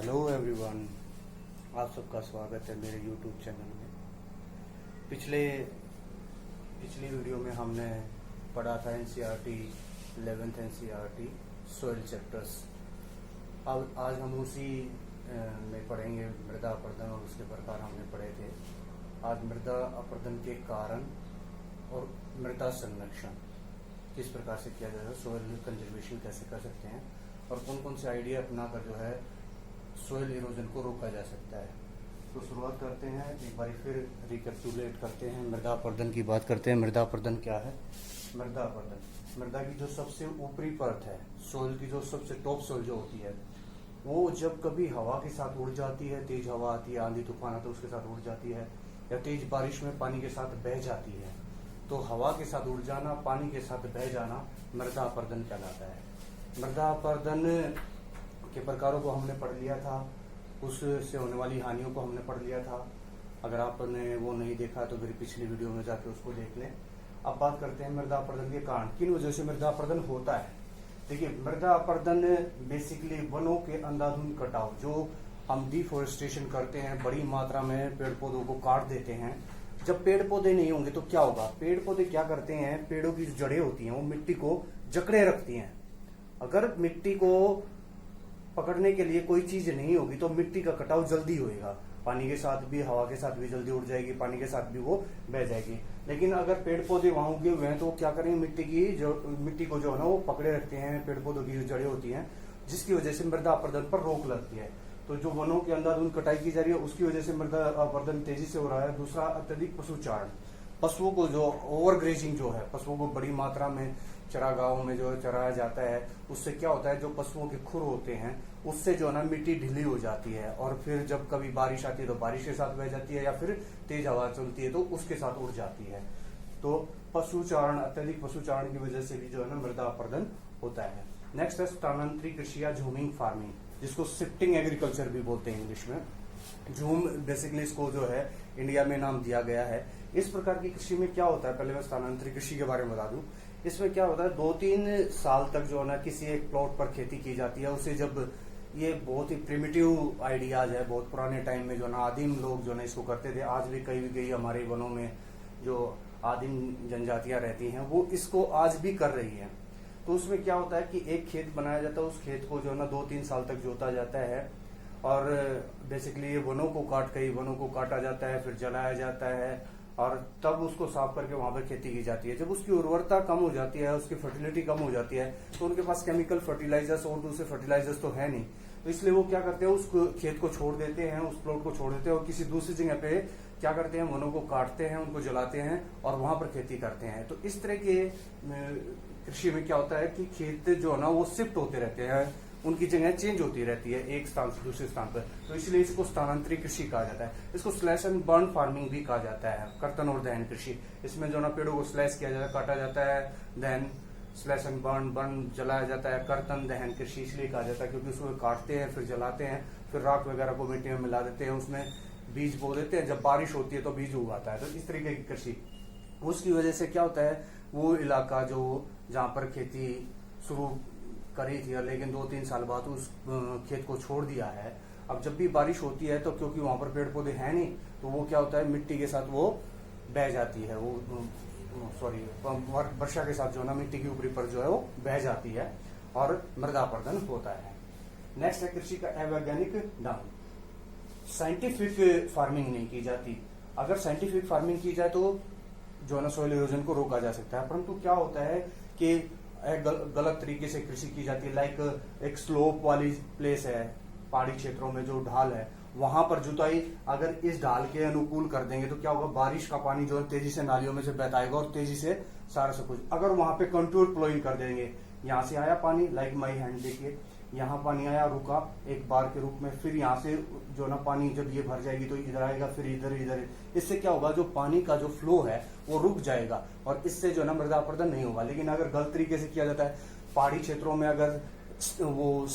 Hello everyone, आप सबका स्वागत है मेरे यूट्यूब चैनल में। पिछली वीडियो में हमने पढ़ा था NCERT 11th NCERT soil chapters. अब आज हम उसी में पढ़ेंगे मृदा अपर्दन और उसके प्रकार हमने पढ़े थे। आज मृदा अपर्दन के कारण और मृदा संरक्षण किस प्रकार से किया जाएगा, सॉइल कंजर्वेशन कैसे कर सकते हैं और कौन कौन से आइडिया अपनाकर जो है सॉइल इरोजन को रोका जा सकता है। तो शुरुआत करते हैं, एक बार फिर रिकैपिटुलेट करते हैं, मृदा अपर्दन की बात करते हैं। मृदा अपर्दन क्या है? मृदा अपर्दन मृदा की जो सबसे ऊपरी परत है, सॉइल की जो सबसे टॉप सॉइल जो होती है, वो जब कभी हवा के साथ उड़ जाती है, तेज हवा आती है, आंधी तूफान आता है, उसके साथ उड़ जाती है, या तेज बारिश में पानी के साथ बह जाती है, तो हवा के साथ उड़ जाना, पानी के साथ बह जाना मृदा अपर्दन कहलाता है। मृदा अपर्दन के प्रकारों को हमने पढ़ लिया था, उससे होने वाली हानियों को हमने पढ़ लिया था। अगर आपने वो नहीं देखा तो फिर पिछली वीडियो में जाके उसको देख लें। अब बात करते हैं मृदा अपर्दन के कारण, किन वजह से मृदा अपर्दन होता है। देखिए, मृदा अपर्दन बेसिकली वनों के अंधाधुंध कटाव, जो हम डिफोरेस्टेशन करते हैं, बड़ी मात्रा में पेड़ पौधों को काट देते हैं। जब पेड़ पौधे नहीं होंगे तो क्या होगा? पेड़ पौधे क्या करते हैं, पेड़ों की जो जड़ें होती हैं वो मिट्टी को जकड़े रखती हैं। अगर मिट्टी को पकड़ने के लिए कोई चीज नहीं होगी तो मिट्टी का कटाव जल्दी होएगा, पानी के साथ भी, हवा के साथ भी जल्दी उड़ जाएगी, पानी के साथ भी वो बह जाएगी। लेकिन अगर पेड़ पौधे वहां उगे हुए हैं तो वो क्या करेंगे, मिट्टी को जो है ना वो पकड़े रखते हैं, पेड़ पौधों की जो जड़ें होती हैं, जिसकी वजह से मृदा अपर्दन पर रोक लगती है। तो जो वनों के अंधाधुंध कटाई की जा रही है उसकी वजह से मृदा अपर्दन तेजी से हो रहा है। दूसरा, अत्यधिक पशुचारण, पशुओं को जो ओवर ग्रेजिंग जो है, पशुओं को बड़ी मात्रा में चरागाहों में जो चराया जाता है, उससे क्या होता है, जो पशुओं के खुर होते हैं उससे जो है ना मिट्टी ढीली हो जाती है, और फिर जब कभी बारिश आती है तो बारिश के साथ बह जाती है, या फिर तेज हवा चलती है तो उसके साथ उड़ जाती है। तो पशुचारण, अत्यधिक पशुचारण की वजह से भी जो है ना मृदा अपर्दन होता है। नेक्स्ट है स्थानांतरित कृषि या झूमिंग फार्मिंग, जिसको शिफ्टिंग एग्रीकल्चर भी बोलते हैं इंग्लिश में। झूम बेसिकली इसको जो है इंडिया में नाम दिया गया है। इस प्रकार की कृषि में क्या होता है, पहले मैं स्थानांतरित कृषि के बारे में बता दूं। इसमें क्या होता है, 2-3 साल तक जो है ना किसी एक प्लॉट पर खेती की जाती है। उसे जब, ये बहुत ही प्रिमिटिव आइडियाज है, बहुत पुराने टाइम में जो ना आदिम लोग जो ना इसको करते थे। आज भी कई हमारे वनों में जो आदिम जनजातियां रहती हैं वो इसको आज भी कर रही हैं। तो उसमें क्या होता है कि एक खेत बनाया जाता है, उस खेत को जो है ना 2-3 साल तक जोता जाता है, और बेसिकली वनों को काटा जाता है, फिर जलाया जाता है, और तब उसको साफ करके वहां पर खेती की जाती है। जब उसकी उर्वरता कम हो जाती है, उसकी फर्टिलिटी कम हो जाती है, तो उनके पास केमिकल फर्टिलाइजर्स और दूसरे फर्टिलाइजर्स तो है नहीं, तो इसलिए वो क्या करते हैं, उस खेत को छोड़ देते हैं, उस प्लॉट को छोड़ देते हैं, और किसी दूसरी जगह पे क्या करते हैं, वनों को काटते हैं, उनको जलाते हैं और वहां पर खेती करते हैं। तो इस तरह के कृषि में क्या होता है कि खेत जो है ना वो शिफ्ट होते रहते हैं, उनकी जगह चेंज होती रहती है एक स्थान से दूसरे स्थान पर। तो इसलिए इसको स्थानांतरित कृषि कहा जाता है। इसको स्लैश एंड बर्न फार्मिंग भी कहा जाता है, कर्तन और दहन कृषि। इसमें जो ना पेड़ों को स्लैश किया जाता है, काटा जाता है, देन स्लैश एंड बर्न जलाया जाता है। कर्तन दहन कृषि इसलिए कहा जाता है क्योंकि उसको काटते हैं, फिर जलाते हैं, फिर राख वगैरह को मिट्टी में मिला देते हैं, उसमें बीज बो देते हैं, जब बारिश होती है तो बीज उगाता है। तो इस तरीके की कृषि, उसकी वजह से क्या होता है, वो इलाका जो जहाँ पर खेती शुरू करी थी, लेकिन 2-3 साल बाद उस खेत को छोड़ दिया है। अब जब भी बारिश होती है तो क्योंकि वहां पर पेड़ पौधे हैं नहीं, तो वो क्या होता है, मिट्टी के साथ वो बह जाती है, वर्षा के साथ जो ना मिट्टी के ऊपरी पर जो है वो बह जाती है और मृदा अपर्दन होता है। नेक्स्ट है कृषि का अवैज्ञानिक ढंग। साइंटिफिक फार्मिंग नहीं की जाती। अगर साइंटिफिक फार्मिंग की जाए तो जो है ना सॉइल इरोजन को रोका जा सकता है, परंतु क्या होता है कि गलत तरीके से कृषि की जाती है। लाइक एक स्लोप वाली प्लेस है, पहाड़ी क्षेत्रों में जो ढाल है, वहां पर जुताई अगर इस ढाल के अनुकूल कर देंगे तो क्या होगा, बारिश का पानी जो है तेजी से नालियों में से बहता आएगा और तेजी से सारा सब कुछ। अगर वहां पे कंट्रोल फ्लोइंग कर देंगे, यहाँ से आया पानी, लाइक माई हैंड देखिए, यहाँ पानी आया, रुका एक बार के रूप में, फिर यहाँ से जो ना पानी जब ये भर जाएगी तो इधर आएगा, फिर इधर, इससे क्या होगा, जो पानी का जो फ्लो है वो रुक जाएगा और इससे जो ना मृदा अपर्दन नहीं होगा। लेकिन अगर गलत तरीके से किया जाता है, पहाड़ी क्षेत्रों में अगर वो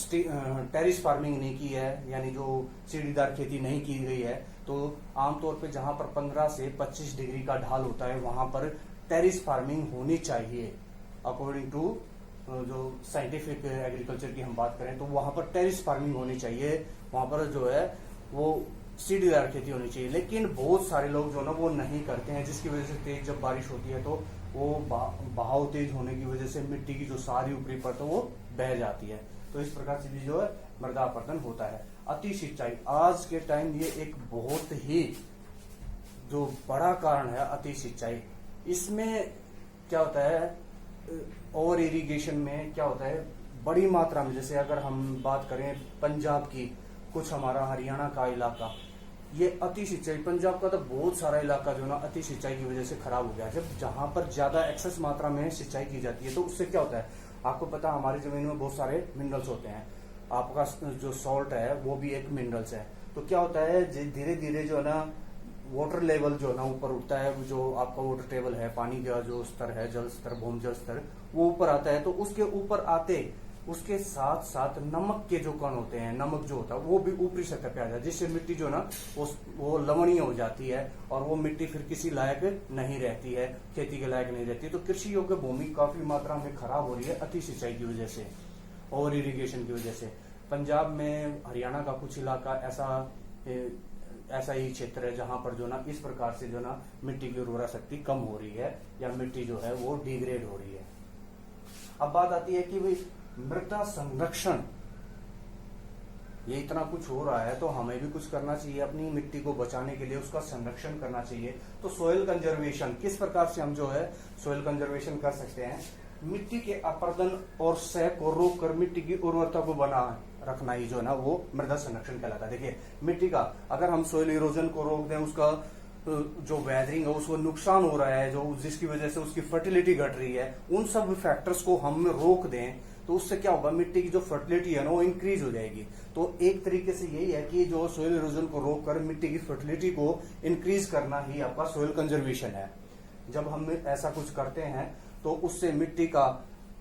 टेरिस फार्मिंग नहीं की है, यानी जो सीढ़ीदार खेती नहीं की गई है, तो आमतौर पे जहां पर 15 से 25 डिग्री का ढाल होता है वहां पर टेरिस फार्मिंग होनी चाहिए अकॉर्डिंग टू जो साइंटिफिक एग्रीकल्चर की हम बात करें तो वहां पर टेरिस फार्मिंग होनी चाहिए, वहां पर जो है वो सीढ़ीदार खेती होनी चाहिए। लेकिन बहुत सारे लोग जो ना वो नहीं करते हैं, जिसकी वजह से तेज जब बारिश होती है तो वो बहाव तेज होने की वजह से मिट्टी की जो सारी ऊपरी परत है वो बह जाती है। तो इस प्रकार से भी जो है मृदा अपरदन होता है। अति सिंचाई आज के टाइम ये एक बहुत ही जो बड़ा कारण है अति सिंचाई। इसमें क्या होता है, ओवर इरिगेशन में क्या होता है, बड़ी मात्रा में, जैसे अगर हम बात करें पंजाब की, कुछ हमारा हरियाणा का इलाका, ये अति सिंचाई, पंजाब का तो बहुत सारा इलाका जो ना अति सिंचाई की वजह से खराब हो गया। जब जहां पर ज्यादा एक्सेस मात्रा में सिंचाई की जाती है तो उससे क्या होता है, आपको पता है हमारी जमीन में बहुत सारे मिनरल्स होते हैं, आपका जो सॉल्ट है वो भी एक मिनरल्स है। तो क्या होता है, धीरे धीरे जो है ना वाटर लेवल जो है ना ऊपर उठता है, जो आपका वाटर टेबल है, पानी का जो स्तर है, जल स्तर, भूमजल स्तर, वो ऊपर आता है। तो उसके ऊपर आते उसके साथ साथ नमक के जो कण होते हैं, नमक जो होता है वो भी ऊपरी सतह पे आ जाता है, जिससे मिट्टी जो ना वो लवणीय हो जाती है और वो मिट्टी फिर किसी लायक नहीं रहती है, खेती के लायक नहीं रहती। तो कृषि योग्य भूमि काफी मात्रा में खराब हो रही है अति सिंचाई की वजह से, ओवर इरिगेशन की वजह से। पंजाब में, हरियाणा का कुछ इलाका ऐसा ही क्षेत्र है जहां पर जो ना इस प्रकार से जो ना मिट्टी की उर्वरा शक्ति कम हो रही है या मिट्टी जो है वो डिग्रेड हो रही है। अब बात आती है कि भाई मृदा संरक्षण, ये इतना कुछ हो रहा है तो हमें भी कुछ करना चाहिए अपनी मिट्टी को बचाने के लिए, उसका संरक्षण करना चाहिए। तो सोइल कंजर्वेशन, किस प्रकार से हम जो है सोइल कंजर्वेशन कर सकते हैं, मिट्टी के अपरदन और क्षय को रोककर मिट्टी की उर्वरता को बना रखना ही जो है ना वो मृदा संरक्षण कहलाता है। देखिए मिट्टी का अगर हम सोइल इरोजन को रोक दें, उसका जो वेदरिंग है उसको नुकसान हो रहा है, जो जिसकी वजह से उसकी फर्टिलिटी घट रही है, उन सब फैक्टर्स को हम रोक दें तो उससे क्या होगा, मिट्टी की जो फर्टिलिटी है ना वो इंक्रीज हो जाएगी। तो एक तरीके से यही है कि जो सोइल इरोजन को रोककर मिट्टी की फर्टिलिटी को इंक्रीज करना ही आपका सोइल कंजर्वेशन है। जब हम ऐसा कुछ करते हैं तो उससे मिट्टी का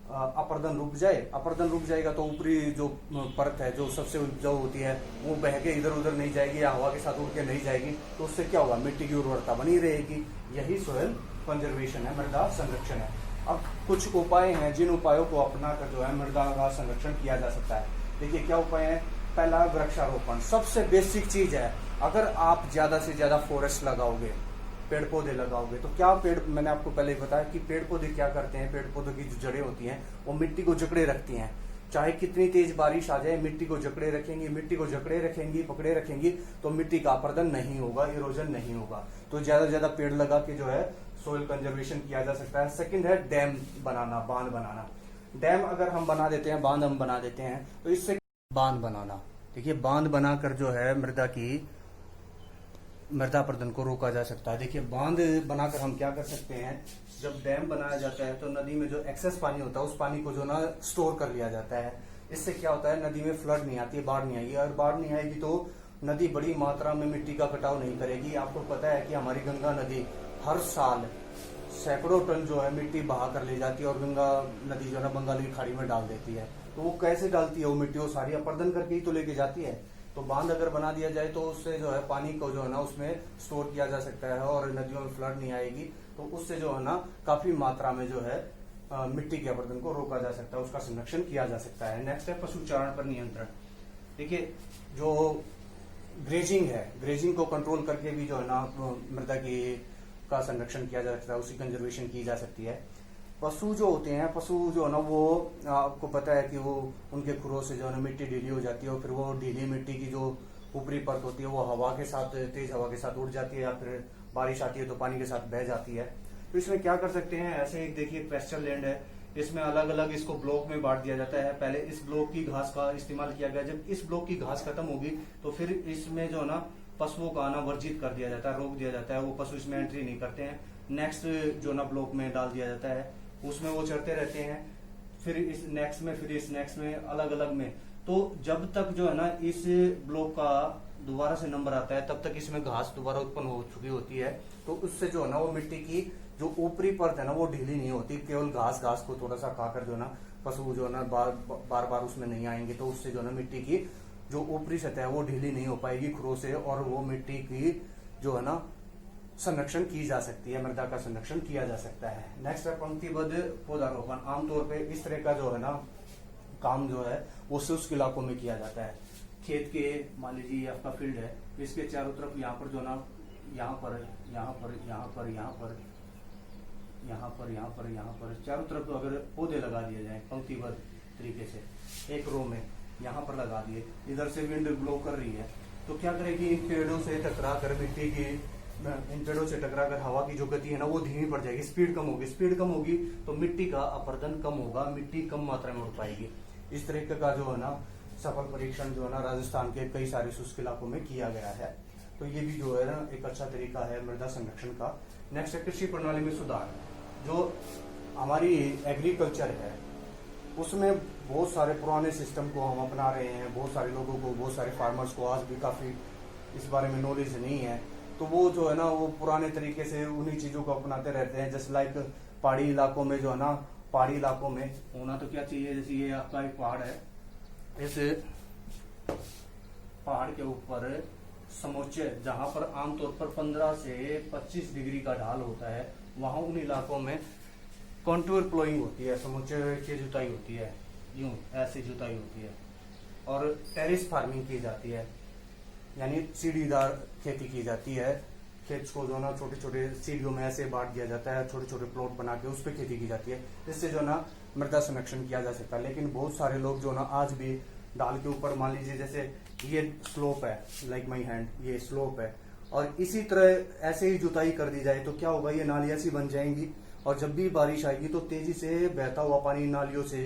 अपरदन रुक जाए, अपरदन रुक जाएगा तो ऊपरी जो परत है जो सबसे उपजाऊ होती है वो बह के इधर उधर नहीं जाएगी या हवा के साथ उड़ के नहीं जाएगी, तो उससे क्या होगा, मिट्टी की उर्वरता बनी रहेगी। यही सोइल कंजर्वेशन है, मृदा संरक्षण है। अब कुछ उपाय हैं जिन उपायों को अपना कर जो है मृदा का संरक्षण किया जा सकता है। देखिए क्या उपाय है, पहला वृक्षारोपण, सबसे बेसिक चीज है। अगर आप ज्यादा से ज्यादा फॉरेस्ट लगाओगे, पेड़ पौधे लगाओगे, तो क्या पेड़, मैंने आपको पहले ही बताया कि पेड़ पौधे क्या करते हैं, पेड़ पौधों की जो जड़ें होती हैं वो मिट्टी को जकड़े रखती हैं। चाहे कितनी तेज बारिश आ जाए मिट्टी को जकड़े रखेंगी, मिट्टी को जकड़े रखेंगी, पकड़े रखेंगी, तो मिट्टी का अपरदन नहीं होगा, इरोजन नहीं होगा। तो ज्यादा से ज्यादा पेड़ लगा के जो है सोइल कंजर्वेशन किया जा सकता है। सेकंड है डैम बनाना, बांध बनाना। डैम अगर हम बना देते हैं, बांध हम बना देते हैं, तो इससे बांध बनाना, देखिए बांध बनाकर जो है मृदा अपरदन को रोका जा सकता है। देखिए बांध बनाकर हम क्या कर सकते हैं, जब डैम बनाया जाता है तो नदी में जो एक्सेस पानी होता है उस पानी को जो ना स्टोर कर लिया जाता है। इससे क्या होता है, नदी में फ्लड नहीं आती है, बाढ़ नहीं आएगी। और बाढ़ नहीं आएगी तो नदी बड़ी मात्रा में मिट्टी का कटाव नहीं करेगी। आपको पता है कि हमारी गंगा नदी हर साल सैकड़ों टन जो है मिट्टी बहा कर ले जाती है और गंगा नदी जो है बंगाल की खाड़ी में डाल देती है। तो वो कैसे डालती है, वो मिट्टी वो सारी अपरदन करके ही तो लेके जाती है। तो बांध अगर बना दिया जाए तो उससे जो है पानी को जो है ना उसमें स्टोर किया जा सकता है और नदियों में फ्लड नहीं आएगी। तो उससे जो है ना काफी मात्रा में जो है मिट्टी के अपरदन को रोका जा सकता है, उसका संरक्षण किया जा सकता है। नेक्स्ट है पशुचारण पर नियंत्रण। देखिए जो ग्रेजिंग है, ग्रेजिंग को कंट्रोल करके भी जो है ना मृदा की का संरक्षण किया जा सकता है, उसकी कंजर्वेशन की जा सकती है। पशु जो होते हैं, पशु जो है ना वो आपको पता है कि वो उनके खुरों से जो है ना मिट्टी ढीली हो जाती है और फिर वो ढीली मिट्टी की जो ऊपरी परत होती है वो हवा के साथ, तेज हवा के साथ उड़ जाती है या फिर बारिश आती है तो पानी के साथ बह जाती है। तो इसमें क्या कर सकते हैं, ऐसे एक देखिए पेस्चर लैंड है, इसमें अलग अलग इसको ब्लॉक में बांट दिया जाता है। पहले इस ब्लॉक की घास का इस्तेमाल किया गया, जब इस ब्लॉक की घास खत्म होगी तो फिर इसमें जो है ना पशुओं का आना वर्जित कर दिया जाता है, रोक दिया जाता है, वो पशु इसमें एंट्री नहीं करते हैं। नेक्स्ट जो ना ब्लॉक में डाल दिया जाता है, उसमें वो चढ़ते रहते हैं, फिर इस नेक्स्ट में, फिर इस नेक्स्ट में, अलग अलग में। तो जब तक जो है ना इस ब्लॉक का दोबारा से नंबर आता है तब तक इसमें घास दोबारा उत्पन्न हो चुकी होती है। तो उससे जो है ना वो मिट्टी की जो ऊपरी परत है ना वो ढीली नहीं होती, केवल घास को थोड़ा सा खाकर जो है ना पशु जो है ना बार बार उसमें नहीं आएंगे। तो उससे जो है ना मिट्टी की जो ऊपरी सतह है वो ढीली नहीं हो पाएगी खुरों से, और वो मिट्टी की जो है ना संरक्षण की जा सकती है, मृदा का संरक्षण किया जा सकता है। नेक्स्ट है पंक्तिबद्ध पौधारोपण। आमतौर पे इस तरह का जो है ना काम जो है वो शुष्क इलाकों में किया जाता है। खेत के मान लीजिए ये आपका फील्ड है, इसके चारों तरफ यहाँ पर जो ना यहाँ पर यहाँ पर यहाँ पर यहाँ पर यहाँ पर यहाँ पर यहाँ पर चारों तरफ अगर पौधे लगा दिए जाए पंक्तिबद्ध तरीके से एक रो में, यहाँ पर लगा दिए, इधर से विंड ब्लो कर रही है तो क्या करेगी, इन पेड़ों से टकरा कर मिट्टी की, इन पेड़ों से टकरा कर हवा की जो गति है ना वो धीमी पड़ जाएगी, स्पीड कम होगी। स्पीड कम होगी तो मिट्टी का अपरदन कम होगा, मिट्टी कम मात्रा में उड़ पाएगी। इस तरीके का जो है ना सफल परीक्षण जो है ना राजस्थान के कई सारे शुष्क इलाकों में किया गया है। तो ये भी जो है ना एक अच्छा तरीका है मृदा संरक्षण का। नेक्स्ट है कृषि प्रणाली में सुधार। जो हमारी एग्रीकल्चर है उसमें बहुत सारे पुराने सिस्टम को हम अपना रहे हैं। बहुत सारे लोगों को, बहुत सारे फार्मर्स को आज भी काफी इस बारे में नॉलेज नहीं है, तो वो जो है ना वो पुराने तरीके से उन्हीं चीजों को अपनाते रहते हैं। जैसे लाइक पहाड़ी इलाकों में जो है ना, पहाड़ी इलाकों में होना तो क्या चाहिए, जैसे ये आपका एक पहाड़ है, इस पहाड़ के ऊपर समोच्च जहां पर आमतौर पर 15 से 25 डिग्री का ढाल होता है, वहां उन इलाकों में कॉन्टूर प्लोइंग होती है, समुच्चय की जुताई होती है, यूं ऐसी जुताई होती है। और टेरिस फार्मिंग की जाती है, यानी सीढ़ीदार खेती की जाती है। खेत को जो ना छोटे छोटे सीढ़ियों में ऐसे बांट दिया जाता है, छोटे छोटे प्लॉट बना के उस पर खेती की जाती है, जिससे जो ना मृदा संरक्षण किया जा सकता है। लेकिन बहुत सारे लोग जो ना आज भी ढाल के ऊपर, मान लीजिए जैसे ये स्लोप है, लाइक माई हैंड, ये स्लोप है, और इसी तरह ऐसे ही जुताई कर दी जाए तो क्या होगा, ये नालियां सी बन जाएंगी और जब भी बारिश आएगी तो तेजी से बहता हुआ पानी नालियों से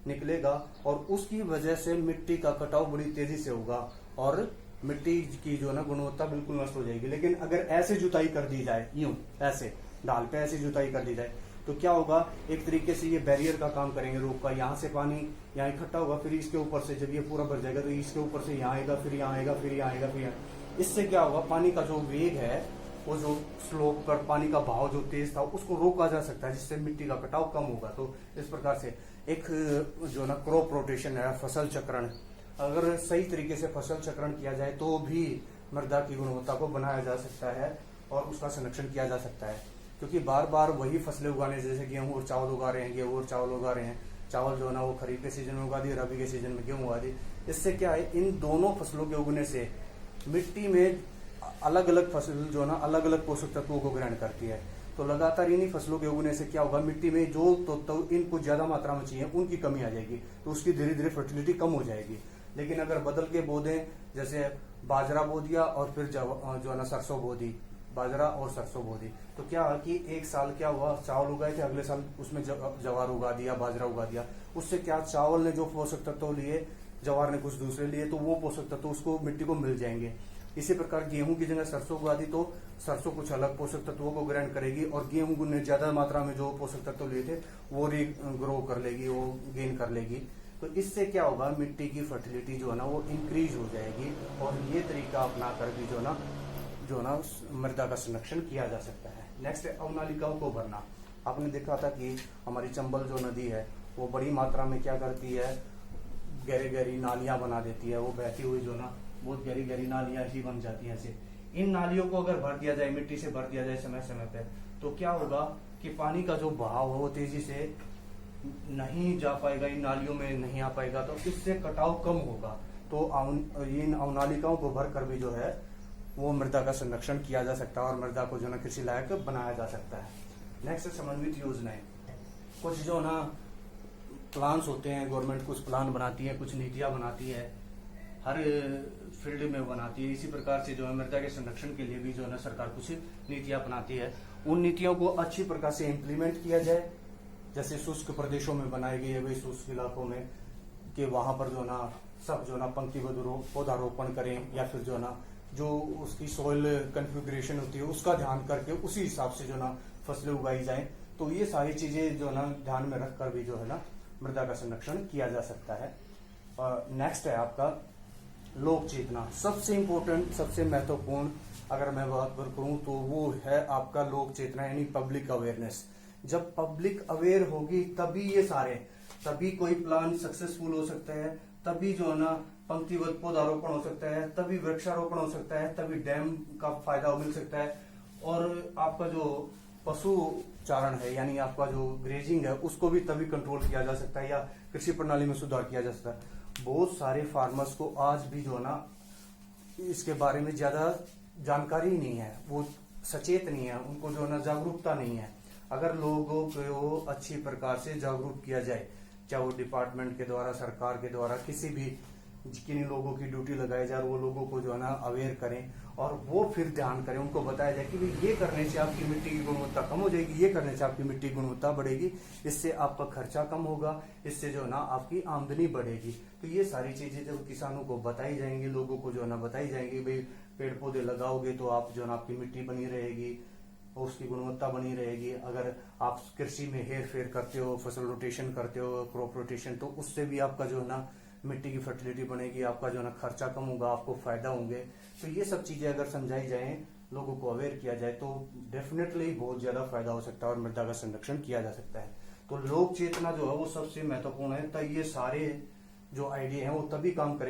निकलेगा और उसकी वजह से मिट्टी का कटाव बड़ी तेजी से होगा और मिट्टी की जो ना गुणवत्ता बिल्कुल नष्ट हो जाएगी। लेकिन अगर ऐसे जुताई कर दी जाए, यूं ऐसे ढाल पे ऐसी जुताई कर दी जाए तो क्या होगा, एक तरीके से ये बैरियर का काम करेंगे, रोक का। यहाँ से पानी यहाँ इकट्ठा होगा, फिर इसके ऊपर से जब ये पूरा भर जाएगा तो इसके ऊपर से यहाँ आएगा, फिर यहाँ आएगा, फिर यहाँ आएगा, फिर यहाँ। इससे क्या होगा, पानी का जो वेग है, वो जो स्लोप पर पानी का बहाव जो तेज था उसको रोका जा सकता है, जिससे मिट्टी का कटाव कम होगा। तो इस प्रकार से एक जो ना क्रॉप रोटेशन है, फसल चक्रण, अगर सही तरीके से फसल चक्रण किया जाए तो भी मृदा की गुणवत्ता को बनाया जा सकता है और उसका संरक्षण किया जा सकता है। क्योंकि बार बार वही फसलें उगाने, जैसे गेहूं और चावल उगा रहे हैं, गेहूं और चावल उगा रहे हैं, चावल जो है ना वो खरीफ के सीजन में उगा दिए, रबी के सीजन में गेहूं उगा दिए। इससे क्या है, इन दोनों फसलों के उगने से मिट्टी में अलग अलग फसल जो ना अलग अलग पोषक तत्वों को ग्रहण करती है। तो लगातार इन्हीं फसलों के उगने से क्या होगा, मिट्टी में जो तत्व इनको ज्यादा मात्रा में चाहिए उनकी कमी आ जाएगी, तो उसकी धीरे धीरे फर्टिलिटी कम हो जाएगी। लेकिन अगर बदल के बो दें, जैसे बाजरा बो दिया और फिर जो है ना सरसों बो दी, बाजरा और सरसों बो दी, तो क्या कि एक साल क्या हुआ, चावल उगाए थे, अगले साल उसमें जवार उगा दिया, बाजरा उगा दिया। उससे क्या, चावल ने जो पोषक तत्व लिए, जवार ने कुछ दूसरे लिए, तो वो पोषक तत्व उसको मिट्टी को मिल जाएंगे। इसी प्रकार गेहूं की जगह सरसों उगा दी तो सरसों कुछ अलग पोषक तत्वों को ग्रहण करेगी और गेहूं ने ज्यादा मात्रा में जो पोषक तत्व लिए थे वो ग्रो कर लेगी, वो गेन कर लेगी। तो इससे क्या होगा, मिट्टी की फर्टिलिटी जो है ना वो इंक्रीज हो जाएगी और ये तरीका अपना कर भी जो ना मृदा का संरक्षण किया जा सकता है। नेक्स्ट है अवनालिकाओं को भरना। आपने देखा था कि हमारी चंबल जो नदी है वो बड़ी मात्रा में क्या करती है, गहरी गहरी नालियां बना देती है, वो बहती हुई जो ना बहुत गहरी गहरी नालियां ही बन जाती हैं ऐसे। इन नालियों को अगर भर दिया जाए, मिट्टी से भर दिया जाए समय समय पे, तो क्या होगा कि पानी का जो बहाव है वो तेजी से नहीं जा पाएगा, इन नालियों में नहीं आ पाएगा, तो इससे कटाव कम होगा। तो इन अवनालिकाओं को भर कर भी जो है वो मृदा का संरक्षण किया जा सकता है और मृदा को जो ना कृषि लायक बनाया जा सकता है। नेक्स्ट समन्वित योजनाएं। कुछ जो ना प्लान्स होते हैं, गवर्नमेंट कुछ प्लान बनाती है, कुछ नीतियां बनाती है, हर फील्ड में बनाती है। इसी प्रकार से जो है मृदा के संरक्षण के लिए भी जो है ना सरकार कुछ नीतियां अपनाती है। उन नीतियों को अच्छी प्रकार से इम्प्लीमेंट किया जाए। जैसे शुष्क प्रदेशों में बनाई गई है, वही शुष्क इलाकों में कि वहां पर जो ना सब जो ना पंक्तिबद्ध पौधारोपण करें, या फिर जो ना जो उसकी सॉइल कन्फिगरेशन होती है उसका ध्यान करके उसी हिसाब से जो ना फसलें उगाई जाए। तो ये सारी चीजें जो ना ध्यान में रखकर भी जो है ना मृदा का संरक्षण किया जा सकता है। नेक्स्ट है आपका लोक चेतना। सबसे इम्पोर्टेंट, सबसे महत्वपूर्ण अगर मैं बात करूं तो वो है आपका लोक चेतना, यानी पब्लिक अवेयरनेस। जब पब्लिक अवेयर होगी तभी ये सारे, तभी कोई प्लान सक्सेसफुल हो सकता है, तभी जो है ना पंक्तिबद्ध पौधारोपण हो सकता है, तभी वृक्षारोपण हो सकता है, तभी डैम का फायदा मिल सकता है और आपका जो पशु चारण है यानी आपका जो ग्रेजिंग है उसको भी तभी कंट्रोल किया जा सकता है या कृषि प्रणाली में सुधार किया जा सकता है। बहुत सारे फार्मर्स को आज भी जो है ना इसके बारे में ज्यादा जानकारी नहीं है, वो सचेत नहीं है, उनको जो है ना जागरूकता नहीं है। अगर लोगों को अच्छी प्रकार से जागरूक किया जाए, चाहे वो डिपार्टमेंट के द्वारा, सरकार के द्वारा, किसी भी किन लोगों की ड्यूटी लगाई जाए, वो लोगों को जो है ना अवेयर करें और वो फिर ध्यान करें, उनको बताया जाए कि भाई ये करने से आपकी मिट्टी की गुणवत्ता कम हो जाएगी, ये करने से आपकी मिट्टी की गुणवत्ता बढ़ेगी, इससे आपका खर्चा कम होगा, इससे जो है ना आपकी आमदनी बढ़ेगी। तो ये सारी चीजें जब किसानों को बताई जाएंगी, लोगों को जो है ना बताई जाएंगी, भाई पेड़ पौधे लगाओगे तो आप जो है ना आपकी मिट्टी बनी रहेगी और उसकी गुणवत्ता बनी रहेगी। अगर आप कृषि में हेर फेर करते हो, फसल रोटेशन करते हो, क्रॉप रोटेशन, तो उससे भी आपका जो है ना मिट्टी की फर्टिलिटी बनेगी, आपका जो है ना खर्चा कम होगा, आपको फायदा होंगे। तो ये सब चीजें अगर समझाई जाए, लोगों को अवेयर किया जाए तो डेफिनेटली बहुत ज्यादा फायदा हो सकता है और मृदा का संरक्षण किया जा सकता है। तो लोक चेतना जो है वो सबसे महत्वपूर्ण है। तो ये सारे जो आइडिया है वो तभी काम करेंगे